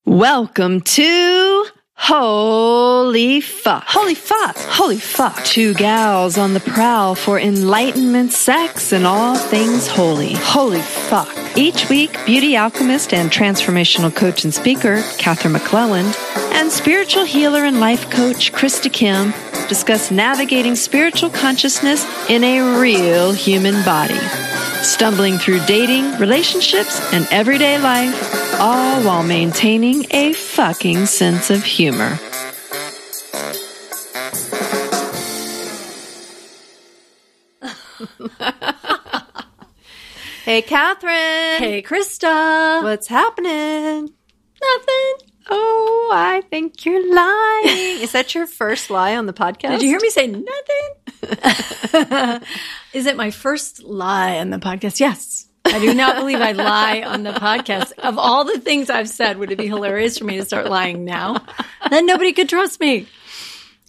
Welcome to Holy Fuck. Holy Fuck. Holy Fuck. Two gals on the prowl for enlightenment, sex, and all things holy. Holy Fuck. Each week, beauty alchemist and transformational coach and speaker, Katherine McClelland, and spiritual healer and life coach, Krista Kim, discuss navigating spiritual consciousness in a real human body. Stumbling through dating, relationships, and everyday life, all while maintaining a fucking sense of humor. Hey, Katherine. Hey, Krista. What's happening? Nothing. Oh, I think you're lying. Is that your first lie on the podcast? Did you hear me say nothing? Is it my first lie on the podcast? Yes. I do not believe I lie on the podcast. Of all the things I've said, would it be hilarious for me to start lying now? Then nobody could trust me.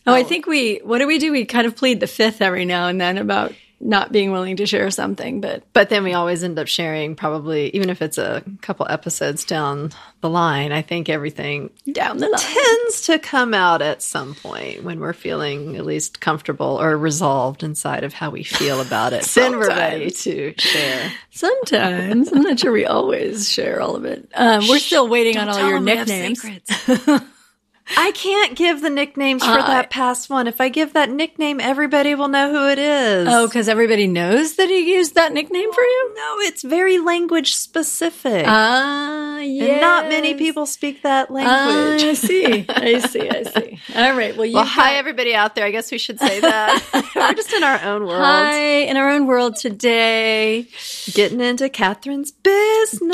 Oh, I think what do? We kind of plead the fifth every now and then about not being willing to share something. But then we always end up sharing, probably, even if it's a couple episodes down the line, I think everything down the line tends to come out at some point when we're feeling at least comfortable or resolved inside of how we feel about it. Then we're ready to share. Sometimes. I'm not sure we always share all of it. We're still waiting on all your nicknames. I can't give the nicknames for that past one. If I give that nickname, everybody will know who it is. Oh, because everybody knows that he used that nickname for you? No, it's very language specific. Yes. And not many people speak that language. I see. All right. Well, hi, everybody out there. I guess we should say that. We're just in our own world. Hi, in our own world today. Getting into Katherine's business.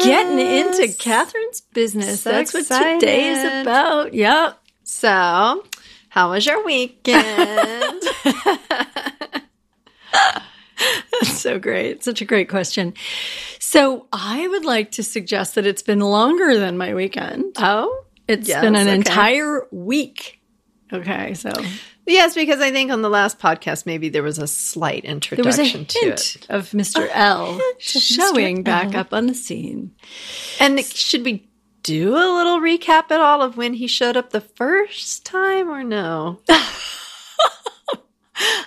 So That's excited. What today is about. Yep. So, how was your weekend? That's so great. Such a great question. So, I would like to suggest that it's been longer than my weekend. Oh? It's been an entire week. Okay, so. Yes, because I think on the last podcast, maybe there was a slight introduction to it. Of Mr. L showing back up on the scene. And should we do a little recap at all of when he showed up the first time or no?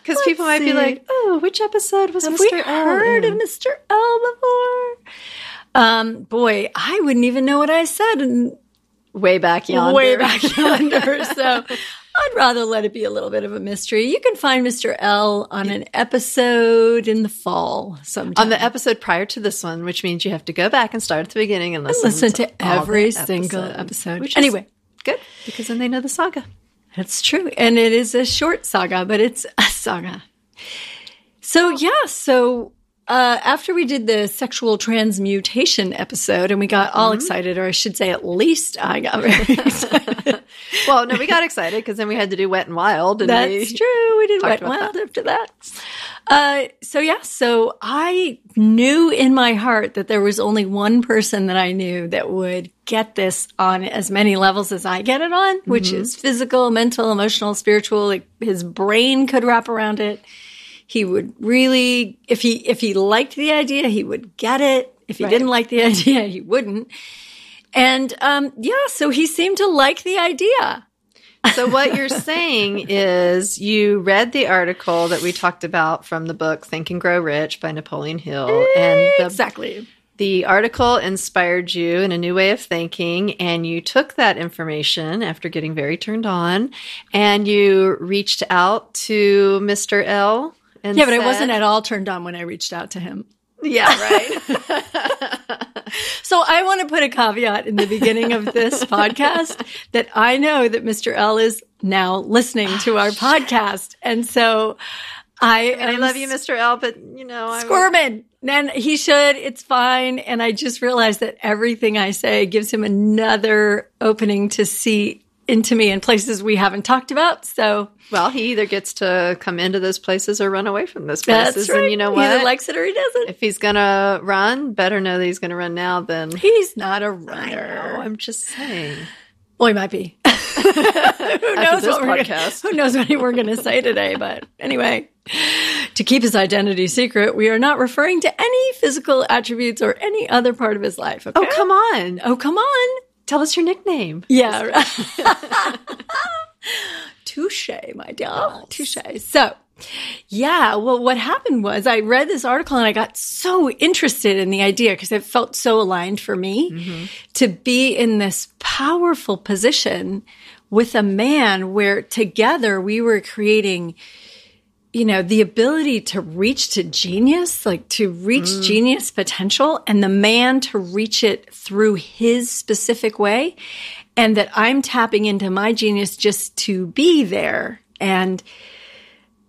Because people might be like, oh, which episode was Mr. L? Have we heard of Mr. L before? Boy, I wouldn't even know what I said way back yonder. So I'd rather let it be a little bit of a mystery. You can find Mr. L on an episode in the fall sometime. On the episode prior to this one, which means you have to go back and start at the beginning and listen to every single episode. Which anyway, good, because then they know the saga. That's true. And it is a short saga, but it's a saga. So, after we did the Sexual Transmutation episode and we got all excited, or I should say at least I got very excited. Well, no, we got excited because then we had to do Wet and Wild. And That's true. We did Wet and Wild after that. So I knew in my heart that there was only one person that I knew that would get this on as many levels as I get it on, which is physical, mental, emotional, spiritual. Like his brain could wrap around it. He would really, if he liked the idea, he would get it. If he didn't like the idea, he wouldn't. And, so he seemed to like the idea. So what you're saying is you read the article that we talked about from the book Think and Grow Rich by Napoleon Hill. Exactly. The article inspired you in a new way of thinking, and you took that information after getting very turned on, and you reached out to Mr. L. And but I wasn't at all turned on when I reached out to him. Yeah, right. So I want to put a caveat in the beginning of this podcast that I know that Mr. L is now listening to our podcast. And so I love you, Mr. L, but squirming. And he should. It's fine. And I just realized that everything I say gives him another opening to see into me in places we haven't talked about. So, well, he either gets to come into those places or run away from those places. That's right. And you know what? He either likes it or he doesn't. If he's going to run, better know that he's going to run now than... He's not a runner. I'm just saying. Well, he might be. Who knows what we're going to say today? But anyway, to keep his identity secret, we are not referring to any physical attributes or any other part of his life. Okay? Oh, come on. tell us your nickname. Yeah. Touche, my dear. Touche. So, yeah, well, what happened was I read this article and I got so interested in the idea because it felt so aligned for me to be in this powerful position with a man where together we were creating, the ability to reach to genius, like to reach genius potential, and the man to reach it through his specific way. And that I'm tapping into my genius just to be there. And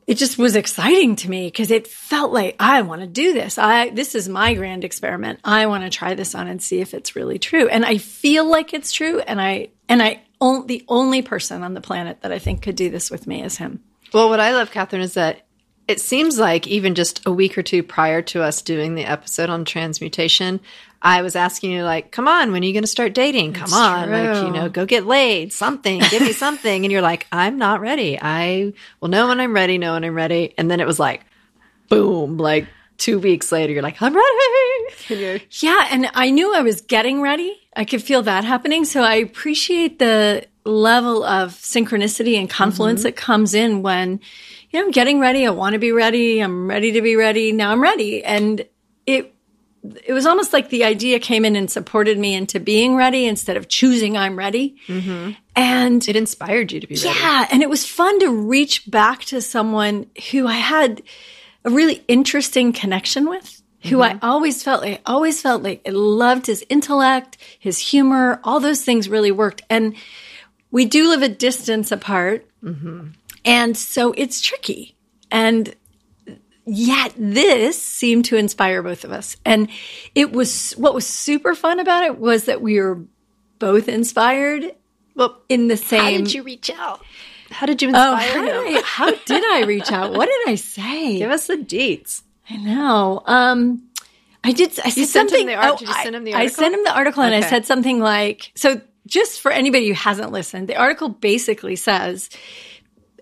it just was exciting to me because it felt like I want to do this. This is my grand experiment. I want to try this on and see if it's really true. And I feel like it's true. And the only person on the planet that I think could do this with me is him. Well, what I love, Katherine, is that it seems like even just a week or two prior to us doing the episode on transmutation, I was asking you, like, come on, when are you going to start dating? Come on, like, go get laid, something, give me something. And you're like, I'm not ready. I will know when I'm ready, And then it was like, boom, like 2 weeks later, you're like, I'm ready. Yeah, and I knew I was getting ready. I could feel that happening. So I appreciate the level of synchronicity and confluence that comes in when, I'm getting ready. I want to be ready. I'm ready to be ready. Now I'm ready. And it was almost like the idea came in and supported me into being ready instead of choosing I'm ready. And it inspired you to be ready. Yeah. And it was fun to reach back to someone who I had a really interesting connection with, who I always felt like I loved his intellect, his humor, all those things really worked. And we do live a distance apart. And so it's tricky. And yet this seemed to inspire both of us. And what was super fun about it was that we were both inspired in the same. How did you reach out? How did you inspire him? How did I reach out? What did I say? Give us the deets. I know. I did. I said something. Did you send him the article? I sent him the article and I said something like, so just for anybody who hasn't listened, the article basically says,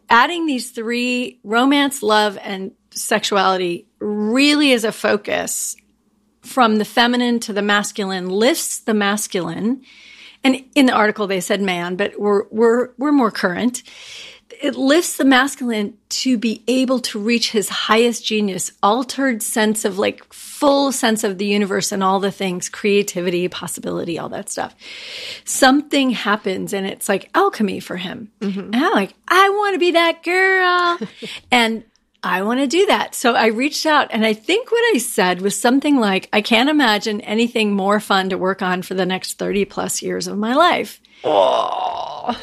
adding these 3, romance, love, and sexuality, really is a focus from the feminine to the masculine, lifts the masculine. And in the article they said man, but we're more current. It lifts the masculine to be able to reach his highest genius, altered sense of like full sense of the universe and all the things, creativity, possibility, all that stuff. Something happens and it's like alchemy for him. And I'm like, I want to be that girl. And I want to do that. So I reached out and I think what I said was something like, I can't imagine anything more fun to work on for the next 30 plus years of my life. Oh.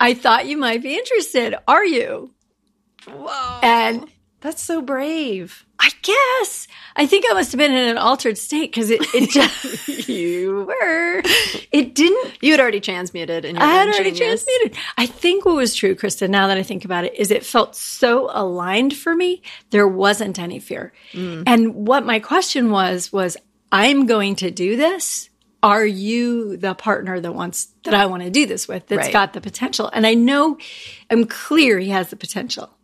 I thought you might be interested. Are you? Whoa. And that's so brave. I guess. I think I must have been in an altered state because it just. You were. It didn't. You had already transmuted. And I had already transmuted. I think what was true, Krista, now that I think about it, is it felt so aligned for me. There wasn't any fear. And what my question was I'm going to do this. Are you the partner that I want to do this with, that's got the potential? And I'm clear he has the potential.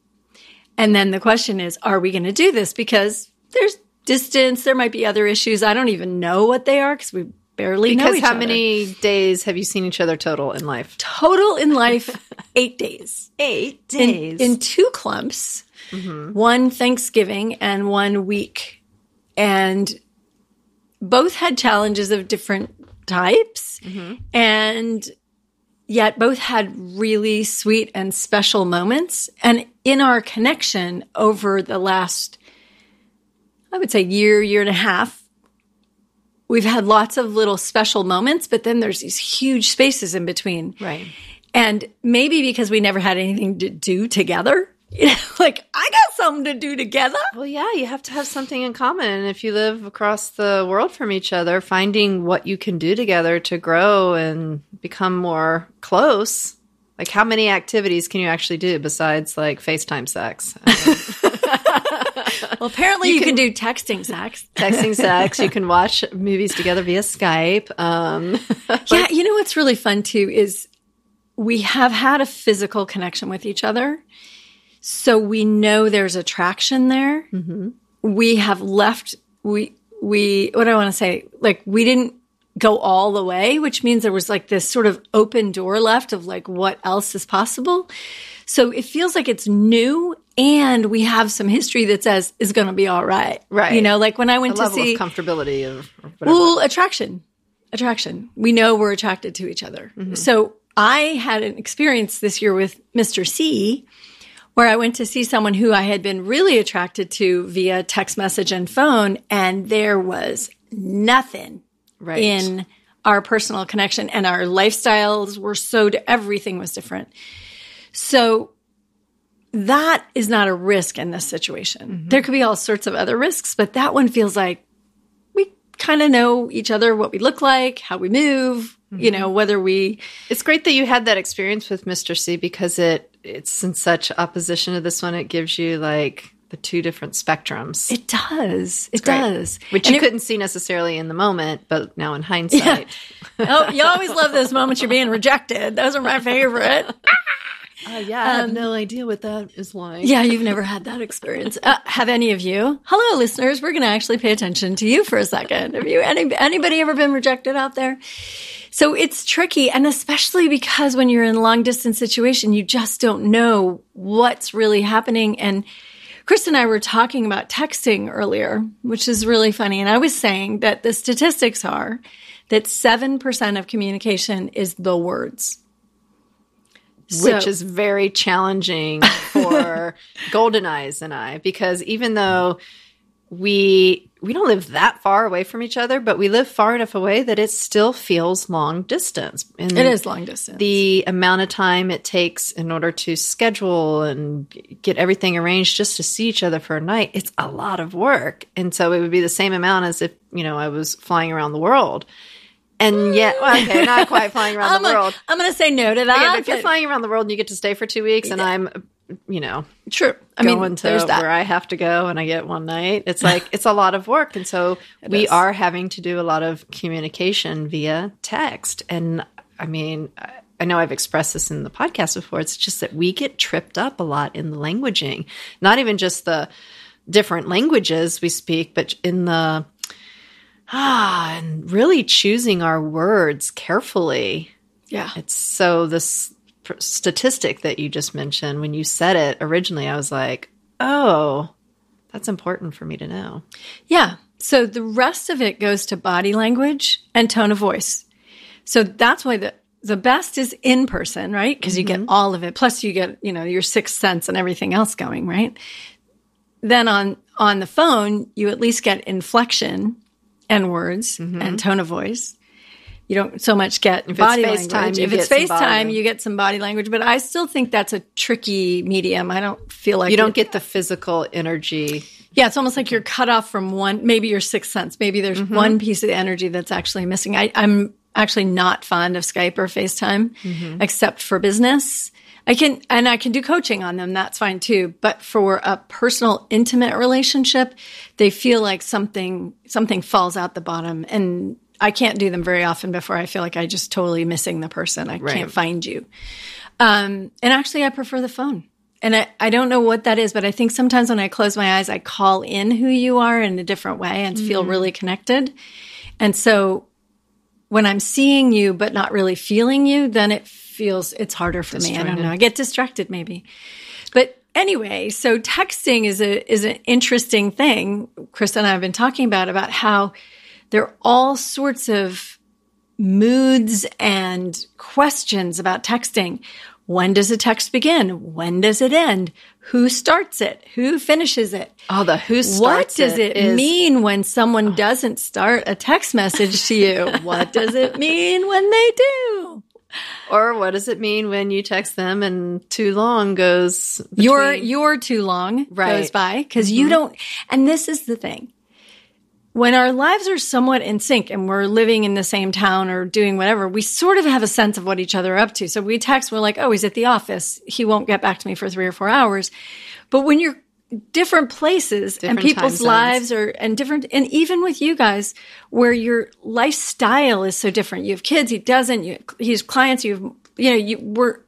And then the question is, are we going to do this? Because there's distance. There might be other issues. I don't even know what they are because we barely know each other. Because how many days have you seen each other total in life? Total in life, 8 days. 8 days. In 2 clumps, one Thanksgiving and 1 week. And both had challenges of different types, and yet both had really sweet and special moments. And in our connection over the last, I would say, year and a half, we've had lots of little special moments, but then there's these huge spaces in between. Right. And maybe because we never had anything to do together, like, I got something to do together. Well, yeah, you have to have something in common. And if you live across the world from each other, finding what you can do together to grow and become more close. Like, how many activities can you actually do besides, like, FaceTime sex? Well, apparently you can do texting sex. Texting sex. You can watch movies together via Skype. Yeah, you know what's really fun, too, is we have had a physical connection with each other. So we know there's attraction there. We have left, what do I want to say? Like, we didn't go all the way, which means there was like this sort of open door left of like what else is possible. So it feels like it's new, and we have some history that says is going to be all right. Right. You know, like when I went to see comfortability of whatever. Well, attraction. We know we're attracted to each other. Mm-hmm. So I had an experience this year with Mr. C, where I went to see someone who I had been really attracted to via text message and phone, and there was nothing in our personal connection, and our lifestyles were everything was different. So that is not a risk in this situation. Mm-hmm. There could be all sorts of other risks, but that one feels like we kind of know each other, what we look like, how we move, you know, whether we... It's great that you had that experience with Mr. C, because it's in such opposition to this one. It gives you like the two different spectrums. It does. It does. Which you couldn't see necessarily in the moment, but now in hindsight. Yeah. Oh, you always love those moments you're being rejected. Those are my favorite. I have no idea what that is like. Yeah, you've never had that experience. Have any of you? Hello, listeners. We're going to actually pay attention to you for a second. Have you anybody ever been rejected out there? So it's tricky, and especially because when you're in a long-distance situation, you just don't know what's really happening. And Krista and I were talking about texting earlier, which is really funny. And I was saying that the statistics are that 7% of communication is the words. Which is very challenging for Golden Eyes and I, because even though we don't live that far away from each other, but we live far enough away that it still feels long distance. And it is long distance. The amount of time it takes in order to schedule and get everything arranged just to see each other for a night, it's a lot of work. And so it would be the same amount as if, you know, I was flying around the world. And yet, well, okay, not quite flying around the world. I'm going to say no to that. Yeah, but if you're flying around the world and you get to stay for 2 weeks, and I'm, you know, true. Going to where I have to go and I get one night, it's like, it's a lot of work. And so we are having to do a lot of communication via text. And I mean, I know I've expressed this in the podcast before. It's just that we get tripped up a lot in the languaging, not even just the different languages we speak, but in the... and really choosing our words carefully. Yeah. It's so this statistic that you just mentioned, when you said it originally, I was like, oh, that's important for me to know. Yeah. So the rest of it goes to body language and tone of voice. So that's why the best is in person, right? Because you get all of it. Plus you get, you know, your sixth sense and everything else going, right? Then on the phone, you at least get inflection and words and tone of voice. You don't so much get body language. If it's FaceTime, you get some body language. But I still think that's a tricky medium. I don't feel like... You don't get the physical energy. Yeah, it's almost like you're cut off from one, maybe your sixth sense. Maybe there's one piece of the energy that's actually missing. I'm actually not fond of Skype or FaceTime, except for business. I can do coaching on them. That's fine too. But for a personal, intimate relationship, they feel like something falls out the bottom, and I can't do them very often before I feel like I just totally missing the person. I can't find you. And actually, I prefer the phone. And I don't know what that is, but I think sometimes when I close my eyes, I call in who you are in a different way and feel really connected. And so when I'm seeing you but not really feeling you, then it's harder for me. I don't know. I get distracted maybe. But anyway, so texting is an interesting thing. Krista and I have been talking about how there are all sorts of moods and questions about texting. When does a text begin? When does it end? Who starts it? Who finishes it? Oh, the who starts What does it mean when someone doesn't start a text message to you? What does it mean when they do? Or what does it mean when you text them and too long goes between... Your too long goes by because you don't... And this is the thing. When our lives are somewhat in sync and we're living in the same town or doing whatever, we sort of have a sense of what each other are up to. So we text, we're like, oh, he's at the office. He won't get back to me for 3 or 4 hours. But when you're different places and people's lives are and different, and even with you guys, where your lifestyle is so different. You have kids, he doesn't. He has clients. We're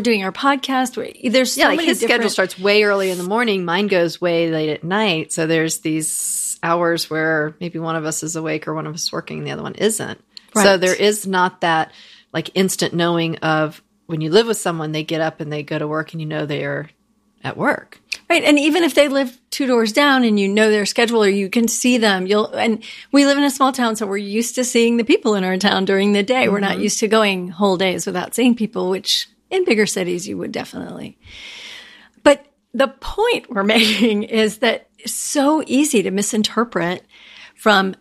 doing our podcast. There's so many his schedule starts way early in the morning. Mine goes way late at night. So there's these hours where maybe one of us is awake or one of us is working and the other one isn't. So Right. there is not that like instant knowing of when you live with someone, they get up and they go to work and you know they are at work. Right. And even if they live 2 doors down and you know their schedule or you can see them, and we live in a small town, so we're used to seeing the people in our town during the day. We're not used to going whole days without seeing people, which in bigger cities you would definitely. But the point we're making is that it's so easy to misinterpret from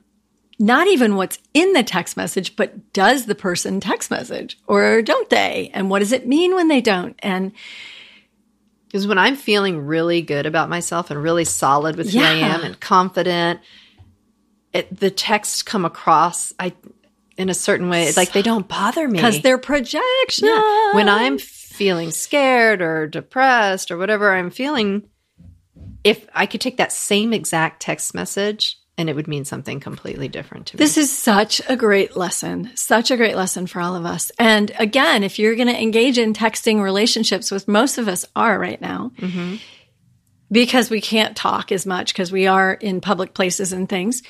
not even what's in the text message, but does the person text message or don't they? And what does it mean when they don't? And because when I'm feeling really good about myself and really solid with who I am and confident, the texts come across in a certain way. It's like they don't bother me. because they're projection. Yeah. When I'm feeling scared or depressed or whatever I'm feeling, if I could take that same exact text message and it would mean something completely different to me. This is such a great lesson for all of us. And again, if you're going to engage in texting relationships, which most of us are right now, because we can't talk as much because we are in public places and things,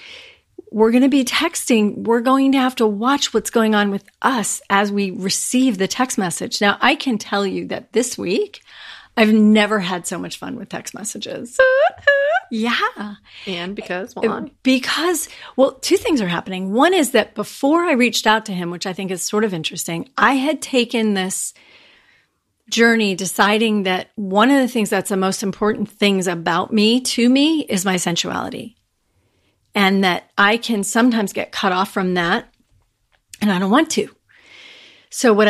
we're going to be texting. We're going to have to watch what's going on with us as we receive the text message. Now, I can tell you that this week, I've never had so much fun with text messages. Yeah. And because, well, Because, well, 2 things are happening. One is that before I reached out to him, which I think is sort of interesting, I had taken this journey deciding that one of the things that's the most important things about me to me is my sensuality. And that I can sometimes get cut off from that and I don't want to. So what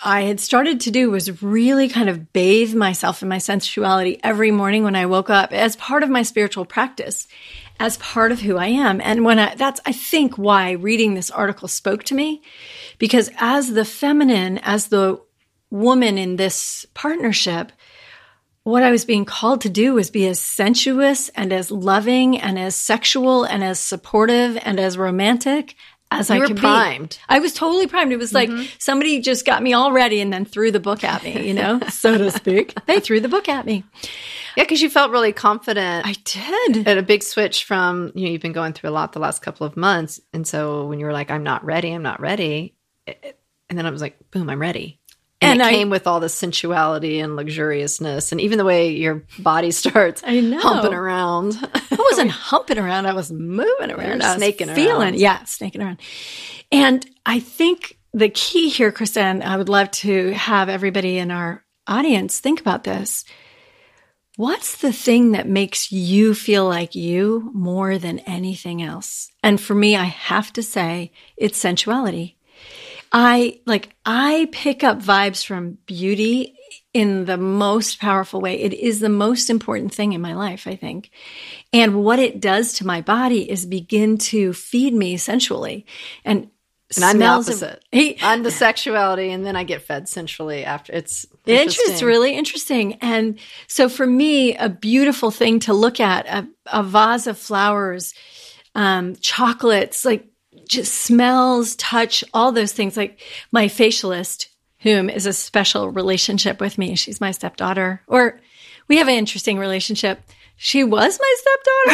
I had started to do was really kind of bathe myself in my sensuality every morning when I woke up as part of my spiritual practice, as part of who I am. And that's, I think, why reading this article spoke to me, because as the feminine, as the woman in this partnership, what I was being called to do was be as sensuous and as loving and as sexual and as supportive and as romantic as I could primed. be. I was totally primed. It was like somebody just got me all ready and then threw the book at me, so to speak. They threw the book at me. Yeah, because you felt really confident. I did. At a big switch from, you've been going through a lot the last couple of months. And so when you were like, I'm not ready. And then I was like, boom, I'm ready. And it came with all the sensuality and luxuriousness. And even the way your body starts humping around. I wasn't humping around. I was moving around. I was snaking around. Snaking around. And I think the key here, Krista, and I would love to have everybody in our audience think about this. What's the thing that makes you feel like you more than anything else? And for me, I have to say it's sensuality. I pick up vibes from beauty in the most powerful way. It is the most important thing in my life, I think. And what it does to my body is begin to feed me sensually. And I'm the opposite. I'm the sexuality, and then I get fed sensually after. It's interesting. It's really interesting. And so for me, a beautiful thing to look at, a vase of flowers, chocolates, like just smells, touch, all those things. Like my facialist, whom is a special relationship with me. She's my stepdaughter, or we have an interesting relationship. She was my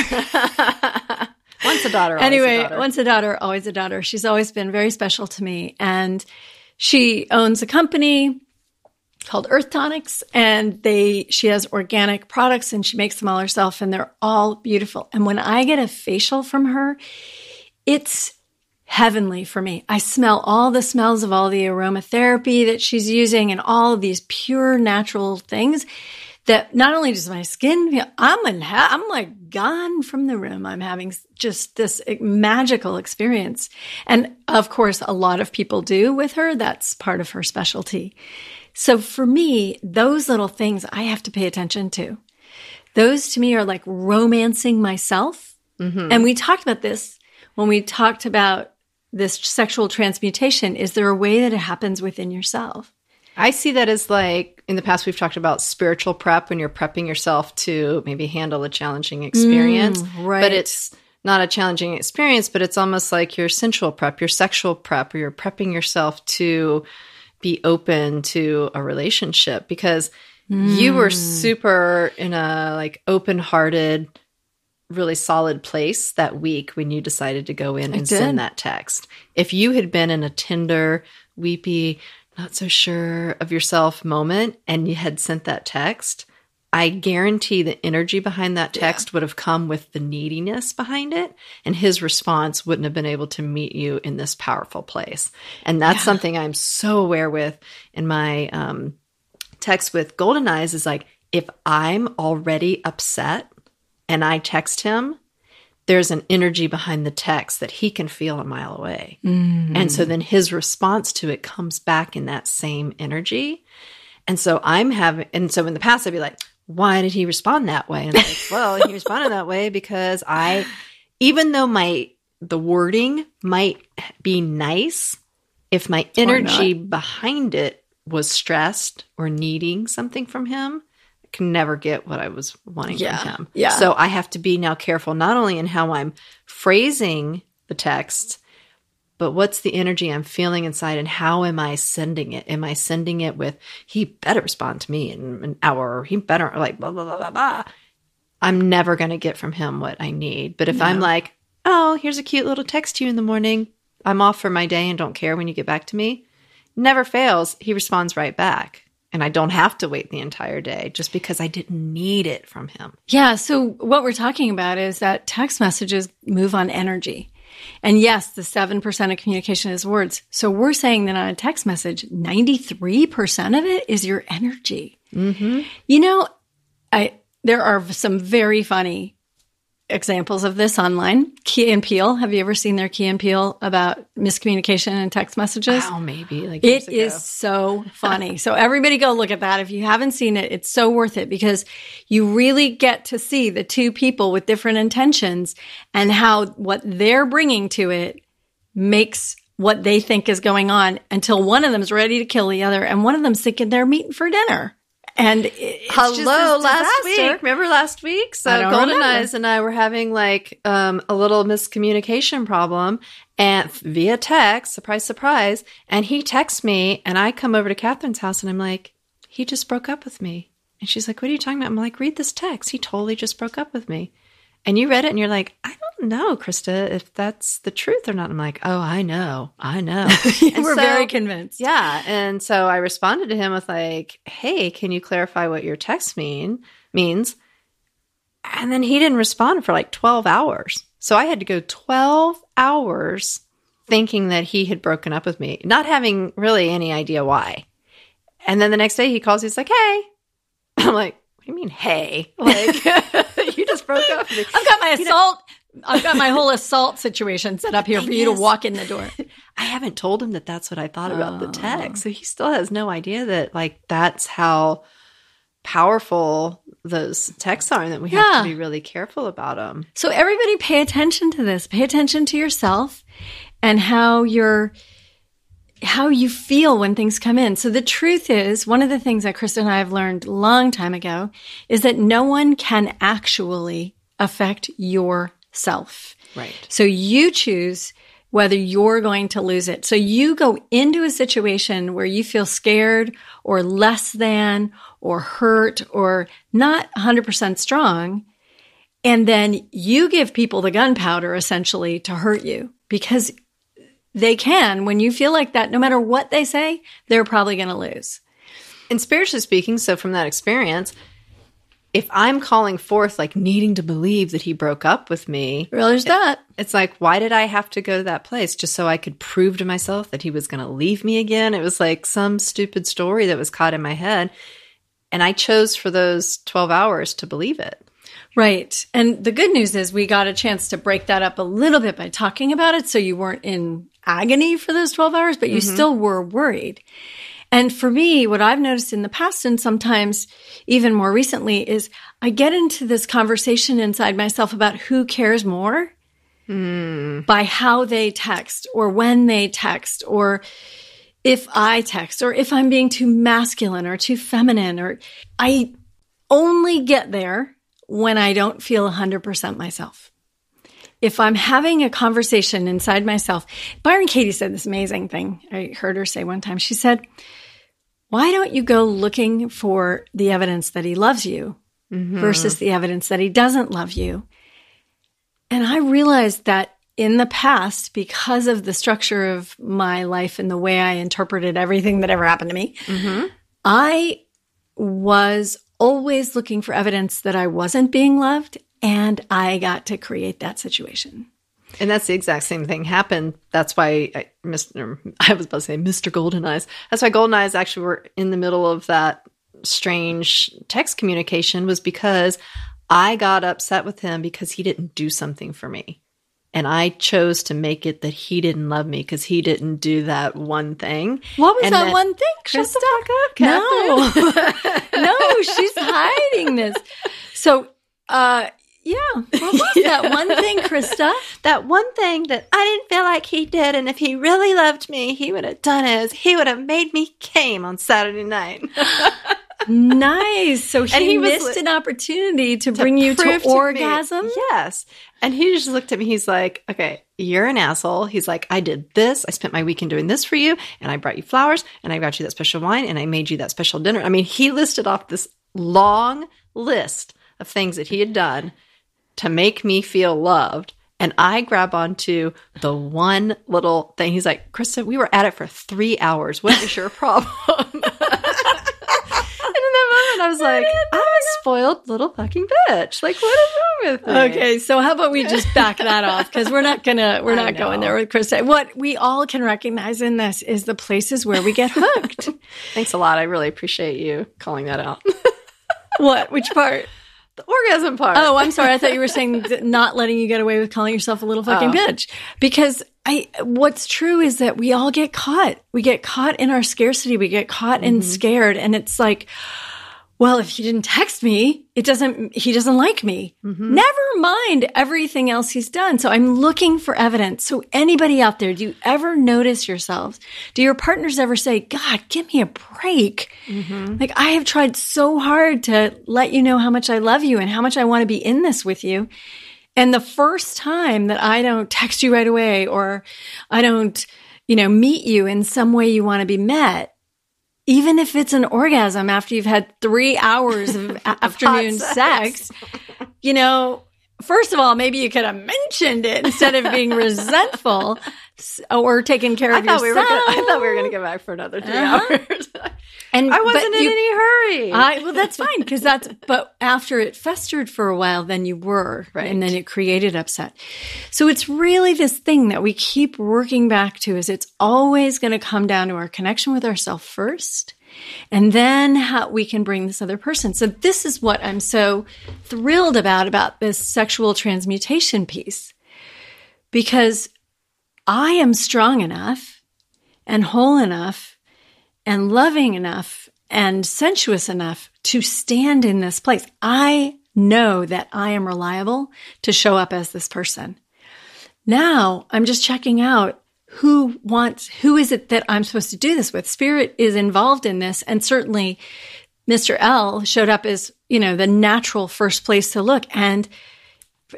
stepdaughter. Once a daughter, always anyway, a daughter. Once a daughter, always a daughter. She's always been very special to me. And she owns a company called Earth Tonics, and she has organic products and she makes them all herself, and they're all beautiful. And when I get a facial from her, it's heavenly for me. I smell all the smells of all the aromatherapy that she's using and all of these pure natural things that not only does my skin feel, I'm like gone from the room. I'm having just this magical experience. And of course, a lot of people do with her. That's part of her specialty. So for me, those little things I have to pay attention to. Those to me are like romancing myself. Mm-hmm. And we talked about this when we talked about this sexual transmutation. Is there a way that it happens within yourself? I see that as like, in the past, we've talked about spiritual prep when you're prepping yourself to maybe handle a challenging experience. Right. But it's not a challenging experience, but it's almost like your sensual prep, your sexual prep, or you're prepping yourself to be open to a relationship, because you were super in a like open-hearted really solid place that week when you decided to go in and send that text. If you had been in a tender, weepy, not so sure of yourself moment and you had sent that text, I guarantee the energy behind that text would have come with the neediness behind it, and his response wouldn't have been able to meet you in this powerful place. And that's something I'm so aware with in my text with Golden Eyes is like, if I'm already upset and I text him, there's an energy behind the text that he can feel a mile away. Mm. And so then his response to it comes back in that same energy. And so in the past I'd be like, why did he respond that way? And I'm like, well, he responded that way because even though the wording might be nice, if my energy behind it was stressed or needing something from him, I can never get what I was wanting from him. Yeah. So I have to be now careful, not only in how I'm phrasing the text, but what's the energy I'm feeling inside and how am I sending it? Am I sending it with, he better respond to me in an hour, or he better like blah, blah, blah, blah, blah. I'm never going to get from him what I need. But if I'm like, oh, here's a cute little text to you in the morning. I'm off for my day and don't care when you get back to me. Never fails. He responds right back. And I don't have to wait the entire day just because I didn't need it from him. Yeah. So what we're talking about is that text messages move on energy. And yes, the 7% of communication is words. So we're saying that on a text message, 93% of it is your energy. Mm-hmm. You know, there are some very funny examples of this online. Key and Peele. Have you ever seen their Key and Peele about miscommunication in text messages? Oh, maybe. It is so funny. So everybody go look at that. If you haven't seen it, it's so worth it because you really get to see the two people with different intentions and how what they're bringing to it makes what they think is going on until one of them is ready to kill the other and one of them's thinking they're meeting for dinner. And it's last week. Remember last week? So Golden Eyes and I were having like a little miscommunication problem and via text, surprise, surprise. And he texts me and I come over to Catherine's house and I'm like, he just broke up with me. And she's like, what are you talking about? I'm like, read this text. He totally just broke up with me. And you read it and you're like, I don't know, Krista, if that's the truth or not. I'm like, oh, I know. You were very convinced. Yeah. And so I responded to him with like, hey, can you clarify what your text means? And then he didn't respond for like 12 hours. So I had to go 12 hours thinking that he had broken up with me, not having really any idea why. And then the next day he calls, he's like, hey. I'm like, what do you mean, hey? Like, you just broke up with me. I've got my whole assault situation set up here for you to walk in the door. I haven't told him that that's what I thought about the text. So he still has no idea that like that's how powerful those texts are and that we have to be really careful about them. So everybody pay attention to this. Pay attention to yourself and how you feel when things come in. So the truth is, one of the things that Krista and I have learned a long time ago is that no one can actually affect yourself. Right. So you choose whether you're going to lose it. So you go into a situation where you feel scared or less than or hurt or not 100% strong, and then you give people the gunpowder essentially to hurt you because they can, when you feel like that, no matter what they say, they're probably going to lose. And spiritually speaking, so from that experience, if I'm calling forth like needing to believe that he broke up with me, well, there's that. It's like, why did I have to go to that place? Just so I could prove to myself that he was going to leave me again? It was like some stupid story that was caught in my head. And I chose for those 12 hours to believe it. Right. And the good news is we got a chance to break that up a little bit by talking about it. So you weren't in agony for those 12 hours, but you still were worried. And for me, what I've noticed in the past and sometimes even more recently is I get into this conversation inside myself about who cares more by how they text or when they text or if I text or if I'm being too masculine or too feminine, or I only get there when I don't feel 100% myself. If I'm having a conversation inside myself, Byron Katie said this amazing thing. I heard her say one time, she said, why don't you go looking for the evidence that he loves you versus the evidence that he doesn't love you? And I realized that in the past, because of the structure of my life and the way I interpreted everything that ever happened to me, I was always looking for evidence that I wasn't being loved, and I got to create that situation. And that's the exact same thing happened. That's why I was about to say Mr. Golden Eyes. That's why Golden Eyes actually were in the middle of that strange text communication, was because I got upset with him because he didn't do something for me. And I chose to make it that he didn't love me because he didn't do that one thing. What was and that one thing, Krista? No. No, she's hiding this. So, what was that one thing, Krista? That one thing that I didn't feel like he did. And if he really loved me, he would have done it. He would have made me game on Saturday night. Nice. So he missed an opportunity to bring you to orgasm? Yes. And he just looked at me. He's like, okay, you're an asshole. He's like, I did this. I spent my weekend doing this for you. And I brought you flowers. And I got you that special wine. And I made you that special dinner. I mean, he listed off this long list of things that he had done to make me feel loved. And I grab onto the one little thing. He's like, Krista, we were at it for 3 hours. What is your problem? And I was like, I'm a spoiled little fucking bitch. Like, what is wrong with me? Okay, so how about we just back that off? Because we're not going there with Krista. What we all can recognize in this is the places where we get hooked. Thanks a lot. I really appreciate you calling that out. What? Which part? The orgasm part. Oh, I'm sorry. I thought you were saying not letting you get away with calling yourself a little fucking bitch. Because what's true is that we all get caught. We get caught in our scarcity. We get caught and scared. And it's like, well, if he didn't text me, he doesn't like me. Never mind everything else he's done. So I'm looking for evidence. So anybody out there, do you ever notice yourselves? Do your partners ever say, God, give me a break? Like, I have tried so hard to let you know how much I love you and how much I want to be in this with you. And the first time that I don't text you right away, or I don't, meet you in some way you want to be met, even if it's an orgasm after you've had 3 hours of afternoon sex, first of all, maybe you could have mentioned it instead of being resentful or taking care of yourself. I thought we were going to go back for another 3 hours. And I wasn't in any hurry. Well, that's fine, but after it festered for a while, then you were, right. And then it created upset. So it's really this thing that we keep working back to, is it's always going to come down to our connection with ourselves first, and then how we can bring this other person. So this is what I'm so thrilled about this sexual transmutation piece, because I am strong enough and whole enough and loving enough and sensuous enough to stand in this place. I know that I am reliable to show up as this person. Now I'm just checking out who is it that I'm supposed to do this with? Spirit is involved in this. And certainly Mr. L showed up as, the natural first place to look. And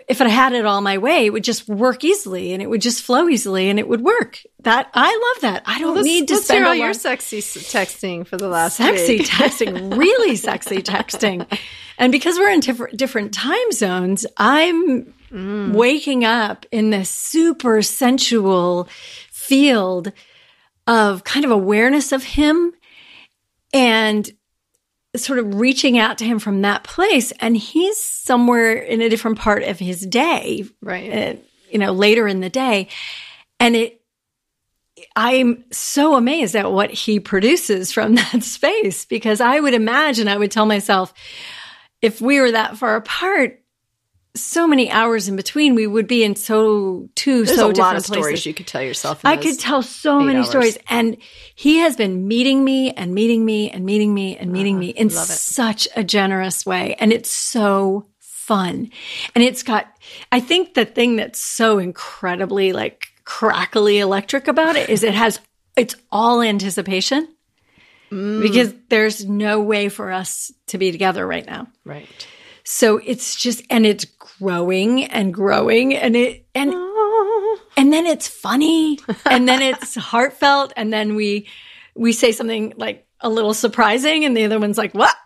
if I had it all my way, it would just work easily, and it would just flow easily, and it would work. I love that. I don't need to spend all your sexy texting for the last sexy week. Texting, really sexy texting. And because we're in different time zones, I'm waking up in this super sensual field of kind of awareness of him, and sort of reaching out to him from that place. And he's somewhere in a different part of his day, right? Later in the day. And I'm so amazed at what he produces from that space, because I would tell myself, if we were that far apart, so many hours in between, we would be in There's different a lot of places. stories you could tell yourself. I could tell so many stories. And he has been meeting me and meeting me and meeting me and meeting me in such a generous way. And it's so fun. And I think the thing that's so incredibly crackly electric about it is it's all anticipation. Because there's no way for us to be together right now. Right. So it's just, and it's growing and growing, and then it's funny, and then it's heartfelt, and then we say something like a little surprising, and the other one's like, what?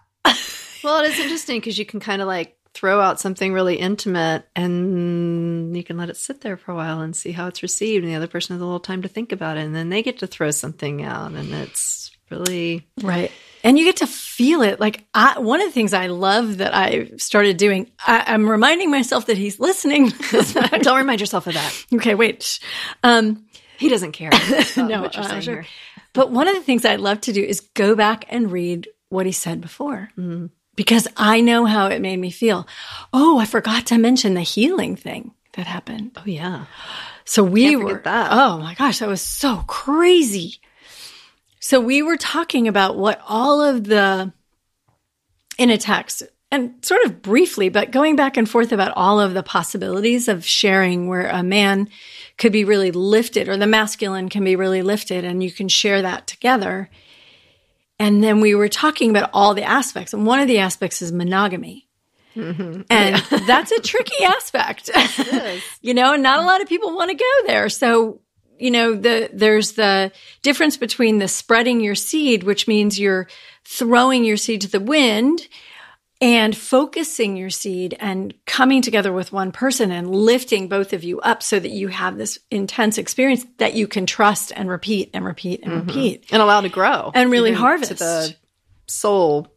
Well, it is interesting because you can kind of throw out something really intimate, and you can let it sit there for a while and see how it's received. And the other person has a little time to think about it. And then they get to throw something out, and it's really... Right. And you get to feel it. Like, one of the things I love that I started doing, I'm reminding myself that he's listening. Don't remind yourself of that. Okay, wait. He doesn't care no, what you're saying sure. here. But one of the things I'd love to do is go back and read what he said before. Mm. Because I know how it made me feel. Oh, I forgot to mention the healing thing that happened. Oh, yeah. So we Can't were, forget that. Oh my gosh, that was so crazy. So we were talking about what all of in a text, and sort of briefly, but going back and forth about all of the possibilities of sharing where a man could be really lifted, or the masculine can be really lifted, and you can share that together. And then we were talking about all the aspects. And one of the aspects is monogamy. Mm-hmm. And that's a tricky aspect. It is. Not a lot of people want to go there. So, there's the difference between the spreading your seed, which means you're throwing your seed to the wind, and focusing your seed and coming together with one person and lifting both of you up so that you have this intense experience that you can trust and repeat and repeat and repeat. And allow to grow. And really harvest. To the soul.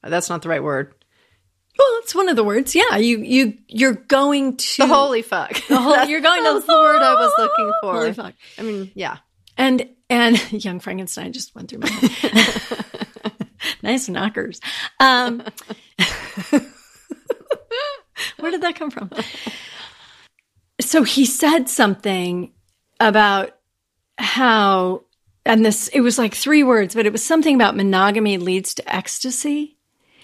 That's not the right word. Well, it's one of the words. Yeah, you're going to... The holy fuck. You're going to... That's the word I was looking for. Holy fuck. I mean, yeah. And Young Frankenstein just went through my head. Nice knockers. Where did that come from? So he said something about how, and it was like 3 words, but it was something about monogamy leads to ecstasy.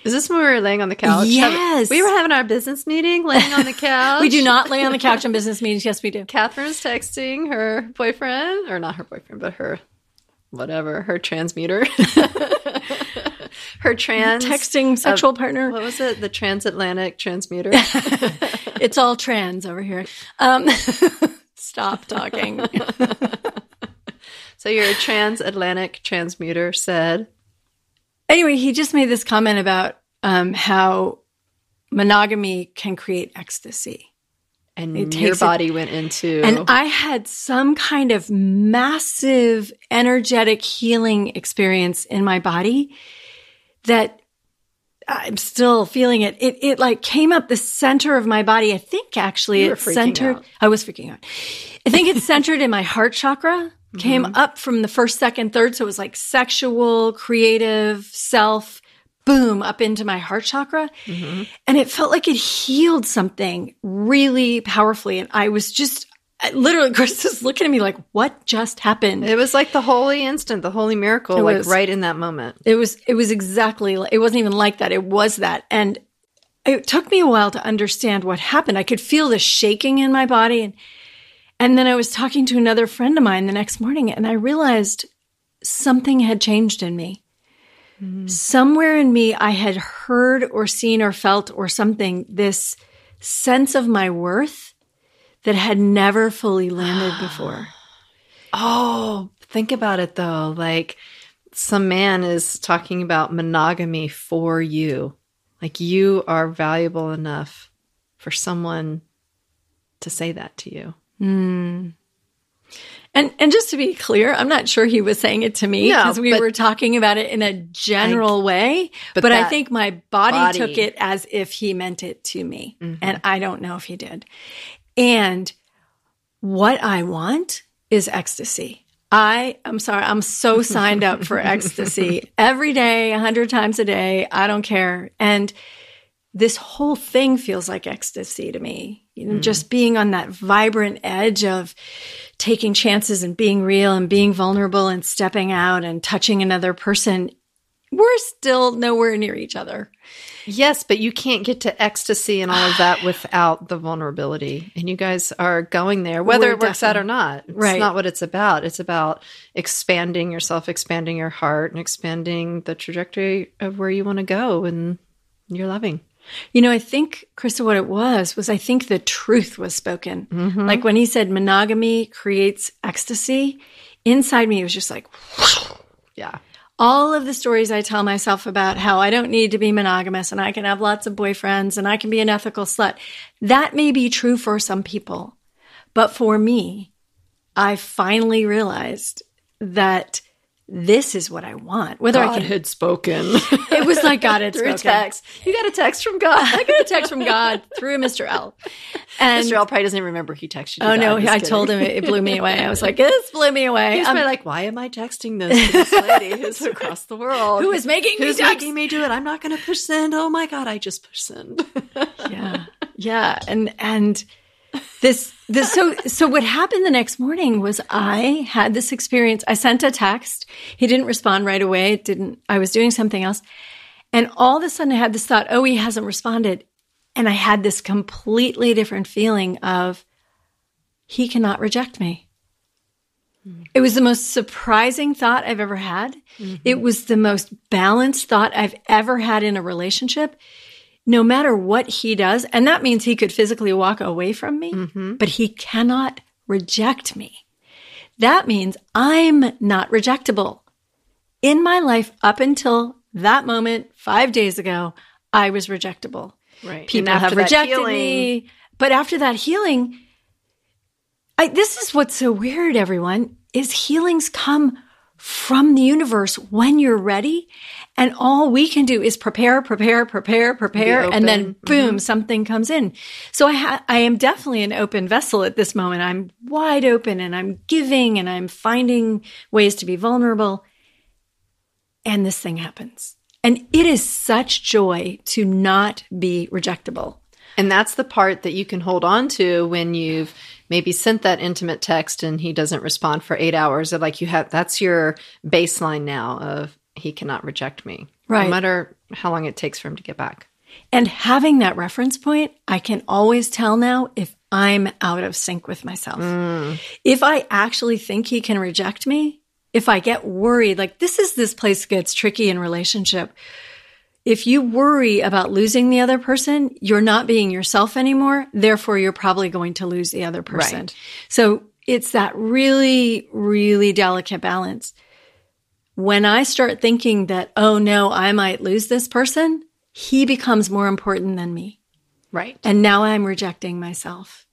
Is this when we were laying on the couch? Yes. We were having our business meeting, laying on the couch. We do not lay on the couch in business meetings. Yes, we do. Catherine's texting her boyfriend, or not her boyfriend, but her transmuter. Her texting sexual partner. What was it? The Transatlantic Transmuter. It's all trans over here. Stop talking. So your Transatlantic Transmuter said... Anyway, he just made this comment about how monogamy can create ecstasy. And your body went into... And I had some kind of massive energetic healing experience in my body that I'm still feeling it. It like came up the center of my body. I think actually it's centered. I was freaking out. I think it's centered in my heart chakra. Came up from the first, second, third. So it was like sexual, creative, self, boom, up into my heart chakra. Mm-hmm. And it felt like it healed something really powerfully. And I was just literally, Krista's looking at me like, what just happened? It was like the holy instant, the holy miracle, right in that moment. It was exactly, it wasn't even like that. It was that. And it took me a while to understand what happened. I could feel the shaking in my body. And then I was talking to another friend of mine the next morning, and I realized something had changed in me. Mm. Somewhere in me, I had heard or seen or felt or something, this sense of my worth that had never fully landed before. Oh, think about it though. Like some man is talking about monogamy for you. Like you are valuable enough for someone to say that to you. Mm. And just to be clear, I'm not sure he was saying it to me because we were talking about it in a general way. But I think my body took it as if he meant it to me. Mm-hmm. And I don't know if he did. And what I want is ecstasy. I'm sorry, I'm so signed up for ecstasy every day, 100 times a day. I don't care. And this whole thing feels like ecstasy to me. Just being on that vibrant edge of taking chances and being real and being vulnerable and stepping out and touching another person. We're still nowhere near each other. Yes, but you can't get to ecstasy and all of that without the vulnerability. And you guys are going there, whether it works out or not. It's not what it's about. It's about expanding yourself, expanding your heart, and expanding the trajectory of where you want to go and you're loving. I think, Krista, what it was I think the truth was spoken. Mm-hmm. Like when he said monogamy creates ecstasy, inside me it was just like, yeah. all of the stories I tell myself about how I don't need to be monogamous and I can have lots of boyfriends and I can be an ethical slut, that may be true for some people. But for me, I finally realized that this is what I want. Whether God had spoken. It was like God had through spoken. A text. You got a text from God. I got a text from God through Mr. L. And Mr. L probably doesn't even remember he texted you. Oh, no, I told him it blew me away. I was like, this blew me away. He's probably like, why am I texting this to this lady who's across the world? Who is making me making me do it? I'm not going to push send. Oh, my God, I just pushed send. Yeah. And this, so what happened the next morning was I had this experience. I sent a text. He didn't respond right away. I was doing something else. And all of a sudden I had this thought, oh, he hasn't responded. And I had this completely different feeling of he cannot reject me. Mm-hmm. It was the most surprising thought I've ever had. Mm-hmm. It was the most balanced thought I've ever had in a relationship. No matter what he does, and that means he could physically walk away from me, but he cannot reject me. That means I'm not rejectable. In my life, up until that moment, 5 days ago, I was rejectable. Right. People have rejected me. But after that healing, this is what's so weird, everyone, is healings come from the universe when you're ready. And all we can do is prepare, and then boom, something comes in. So I am definitely an open vessel at this moment. I'm wide open and I'm giving and I'm finding ways to be vulnerable. And this thing happens. And it is such joy to not be rejectable. And that's the part that you can hold on to when you've maybe sent that intimate text and he doesn't respond for 8 hours. Like that's your baseline now of he cannot reject me. Right. No matter how long it takes for him to get back. And having that reference point, I can always tell now if I'm out of sync with myself. If I actually think he can reject me, if I get worried, like this place gets tricky in relationship. If you worry about losing the other person, you're not being yourself anymore. Therefore, you're probably going to lose the other person. Right. So it's that really, really delicate balance. When I start thinking that, oh no, I might lose this person, he becomes more important than me. Right. And now I'm rejecting myself.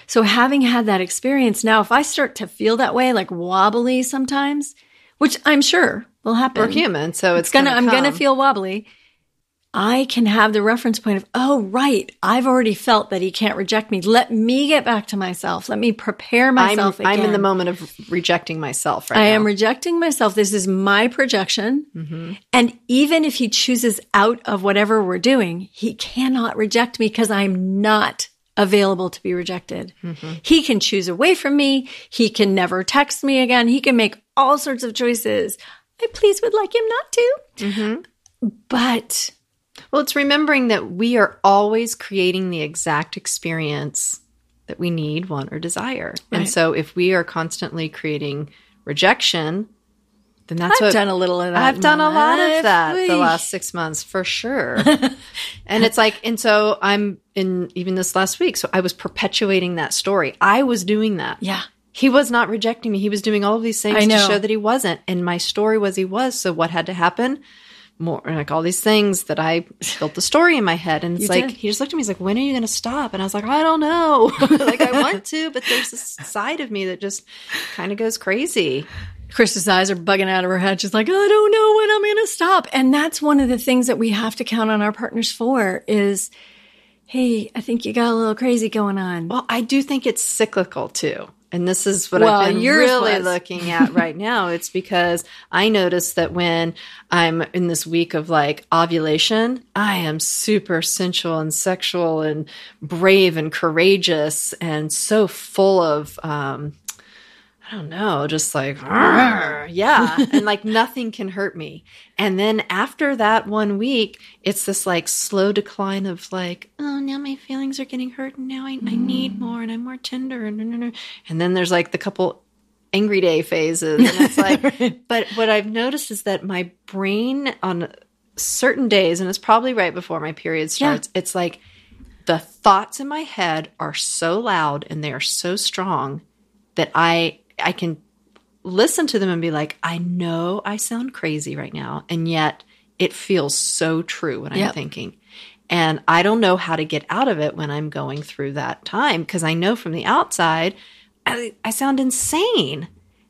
So having had that experience, now if I start to feel that way, like wobbly sometimes, which I'm sure will happen. We're human, so I'm going to feel wobbly. I can have the reference point of, oh, right, I've already felt that he can't reject me. Let me get back to myself. Let me prepare myself again. I'm in the moment of rejecting myself right now. I am rejecting myself. This is my projection. Mm-hmm. And even if he chooses out of whatever we're doing, he cannot reject me because I'm not available to be rejected. Mm-hmm. He can choose away from me. He can never text me again. He can make all sorts of choices. I please would like him not to. Mm-hmm. But... well, it's remembering that we are always creating the exact experience that we need, want, or desire. Right. And so if we are constantly creating rejection, then that's I've done a little of that. I've done a lot of that the last 6 months for sure. And it's like, and so I'm in even this last week. So I was perpetuating that story. I was doing that. Yeah. He was not rejecting me. He was doing all of these things to show that he wasn't. And my story was he was. So what had to happen? More like all these things that I built the story in my head. And it's he just looked at me, he's like, when are you going to stop? And I was like, I don't know. Like I want to, but there's this side of me that just kind of goes crazy. Krista's eyes are bugging out of her head. She's like, I don't know when I'm going to stop. And that's one of the things that we have to count on our partners for is, hey, I think you got a little crazy going on. Well, I do think it's cyclical too. And this is what I've been really looking at right now. It's because I noticed that when I'm in this week of like ovulation, I am super sensual and sexual and brave and courageous and so full of, I don't know, just like, yeah. And like nothing can hurt me. And then after that 1 week, it's this like slow decline of like, oh, now my feelings are getting hurt and now I need more and I'm more tender. And then there's like the couple angry day phases. And it's like, right. But what I've noticed is that my brain on certain days, and it's probably right before my period starts, it's like the thoughts in my head are so loud and they are so strong that I can listen to them and be like, I know I sound crazy right now, and yet it feels so true what I'm thinking. And I don't know how to get out of it when I'm going through that time, because I know from the outside, I sound insane.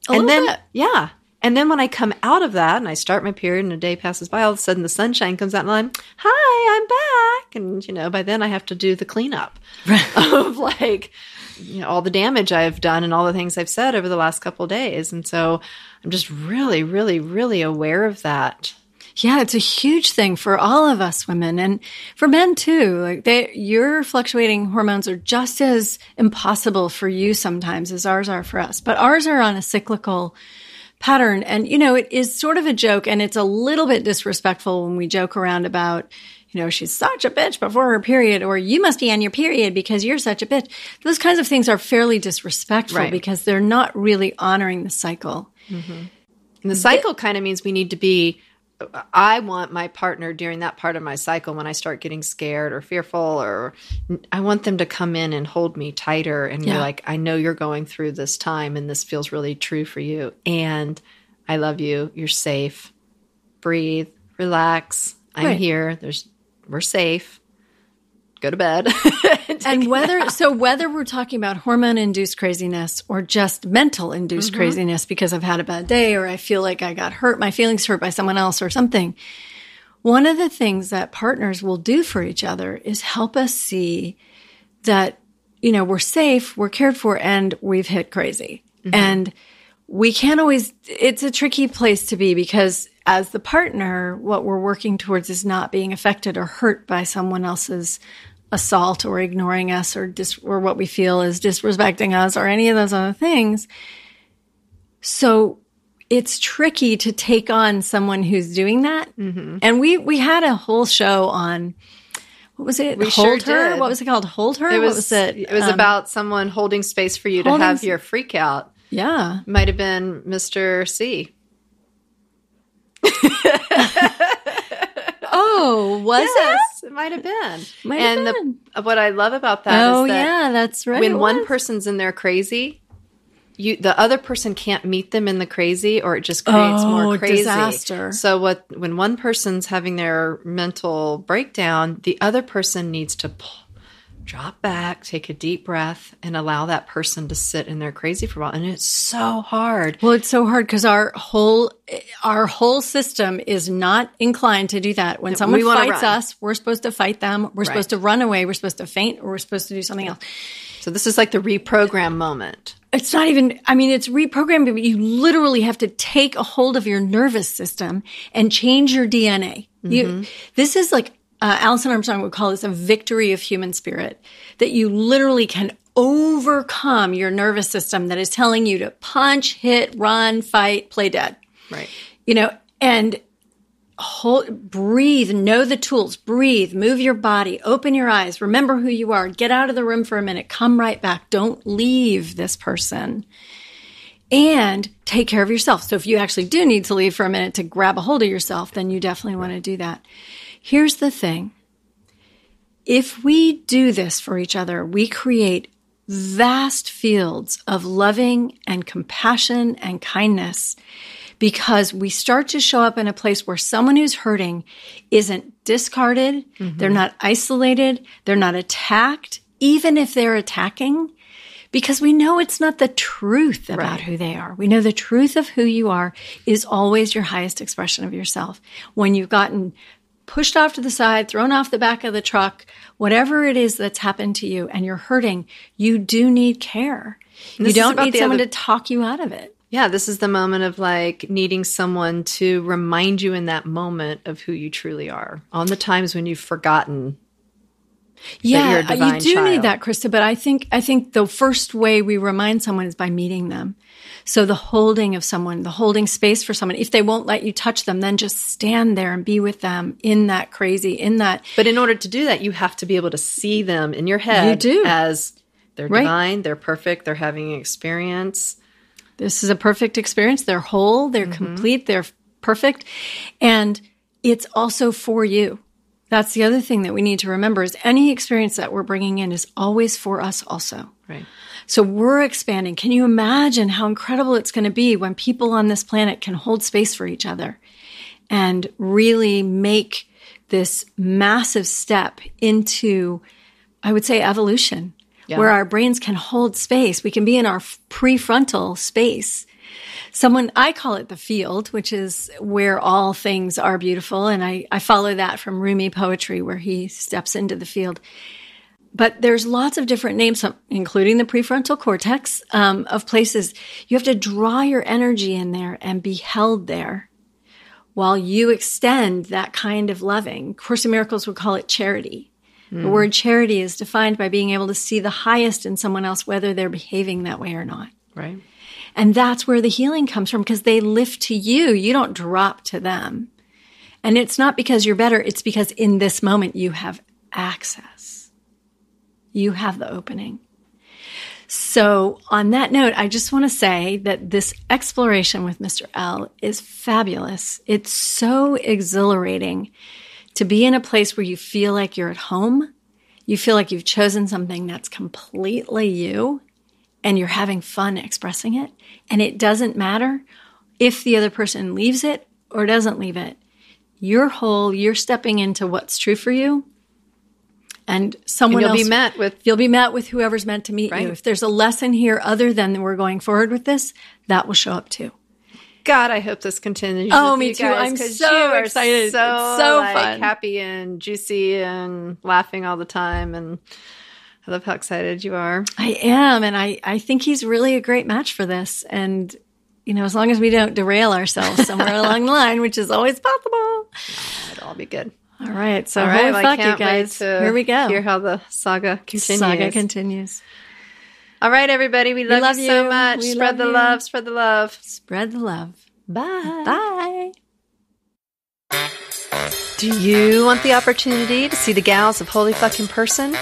And then when I come out of that and I start my period and a day passes by, all of a sudden the sunshine comes out and I'm, hi, I'm back. And, by then I have to do the cleanup of like, all the damage I've done and all the things I've said over the last couple of days. And so I'm just really, really, really aware of that. Yeah, it's a huge thing for all of us women and for men too. Like your fluctuating hormones are just as impossible for you sometimes as ours are for us. But ours are on a cyclical pattern. And, it is sort of a joke, and it's a little bit disrespectful when we joke around about, she's such a bitch before her period, or you must be on your period because you're such a bitch. Those kinds of things are fairly disrespectful because they're not really honoring the cycle. Mm-hmm. And the cycle kind of means we need to be, I want my partner during that part of my cycle when I start getting scared or fearful, or I want them to come in and hold me tighter and be like, I know you're going through this time and this feels really true for you. And I love you. You're safe. Breathe. Relax. I'm here. We're safe. Go to bed. And whether we're talking about hormone-induced craziness or just mental-induced craziness because I've had a bad day or I feel like I got hurt, my feelings hurt by someone else or something, one of the things that partners will do for each other is help us see that, we're safe, we're cared for, and we've hit crazy. Mm-hmm. And we can't always – it's a tricky place to be because as the partner, what we're working towards is not being affected or hurt by someone else's assault or ignoring us or what we feel is disrespecting us or any of those other things. So it's tricky to take on someone who's doing that. Mm-hmm. And we had a whole show on – what was it? Hold Her? Did. What was it called? Hold Her? What was it? It was about someone holding space for you to have your freak out. Yeah. Might have been Mr. C. Oh, was it? It might have been. Might have been. What I love about that is that that's right. When one person's in their crazy, the other person can't meet them in the crazy, or it just creates more crazy. Disaster. So when one person's having their mental breakdown, the other person needs to drop back, take a deep breath, and allow that person to sit in their crazy for a while. And it's so hard. Well, it's so hard because our whole system is not inclined to do that. When someone fights us, we're supposed to fight them. We're supposed to run away. We're supposed to faint, or we're supposed to do something else. So this is like the reprogram moment. It's not even, it's reprogramming, but you literally have to take a hold of your nervous system and change your DNA. Mm-hmm. This is like, Alison Armstrong would call this a victory of human spirit, that you literally can overcome your nervous system that is telling you to punch, hit, run, fight, play dead. Right. And breathe, know the tools, breathe, move your body, open your eyes, remember who you are, get out of the room for a minute, come right back. Don't leave this person. And take care of yourself. So if you actually do need to leave for a minute to grab a hold of yourself, then you definitely want to do that. Here's the thing. If we do this for each other, we create vast fields of loving and compassion and kindness, because we start to show up in a place where someone who's hurting isn't discarded, they're not isolated, they're not attacked, even if they're attacking, because we know it's not the truth about who they are. We know the truth of who you are is always your highest expression of yourself. When you've gotten pushed off to the side, thrown off the back of the truck, whatever it is that's happened to you and you're hurting, you do need care. You don't need someone to talk you out of it. Yeah, this is the moment of like needing someone to remind you in that moment of who you truly are. On the times when you've forgotten that you're a divine you do child. need that, Krista. But I think the first way we remind someone is by meeting them. So the holding of someone, the holding space for someone. If they won't let you touch them, then just stand there and be with them in that crazy, But in order to do that, you have to be able to see them in your head as they're divine, they're perfect, they're having an experience. This is a perfect experience. They're whole, they're complete, they're perfect. And it's also for you. That's the other thing that we need to remember is any experience that we're bringing in is always for us also. Right. So we're expanding. Can you imagine how incredible it's going to be when people on this planet can hold space for each other and really make this massive step into, I would say, evolution, where our brains can hold space. We can be in our prefrontal space. I call it the field, which is where all things are beautiful. And I follow that from Rumi poetry, where he steps into the field. But there's lots of different names, including the prefrontal cortex, of places. You have to draw your energy in there and be held there while you extend that kind of loving. Course in Miracles would call it charity. The word charity is defined by being able to see the highest in someone else, whether they're behaving that way or not. Right. And that's where the healing comes from, because they lift to you. You don't drop to them. And it's not because you're better. It's because in this moment you have access. You have the opening. So on that note, I just want to say that this exploration with Mr. L is fabulous. It's so exhilarating to be in a place where you feel like you're at home. You feel like you've chosen something that's completely you, and you're having fun expressing it. And it doesn't matter if the other person leaves it or doesn't leave it. You're whole. You're stepping into what's true for you. And someone else, you'll be met with whoever's meant to meet you. If there's a lesson here other than we're going forward with this, that will show up too. God, I hope this continues. Oh, me too. I'm so excited. It's so fun. Happy and juicy and laughing all the time. And I love how excited you are. I am. And I think he's really a great match for this. And, as long as we don't derail ourselves somewhere along the line, which is always possible. It'll all be good. All right. So, I fuck can't you guys. wait to Here we go. hear how the saga continues. Saga continues. All right, everybody. We love you so much. Spread the love. Spread the love. Spread the love. Bye. Bye. Do you want the opportunity to see the gals of Holy Fuck in person?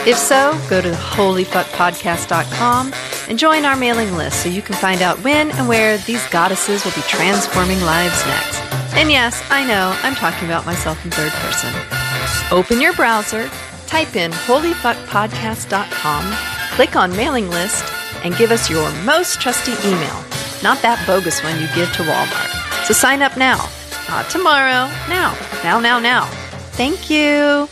If so, go to holyfuckpodcast.com and join our mailing list so you can find out when and where these goddesses will be transforming lives next. And yes, I know, I'm talking about myself in third person. Open your browser, type in holyfuckpodcast.com, click on mailing list, and give us your most trusty email, not that bogus one you give to Walmart. So sign up now. Not tomorrow. Now. Now. Thank you.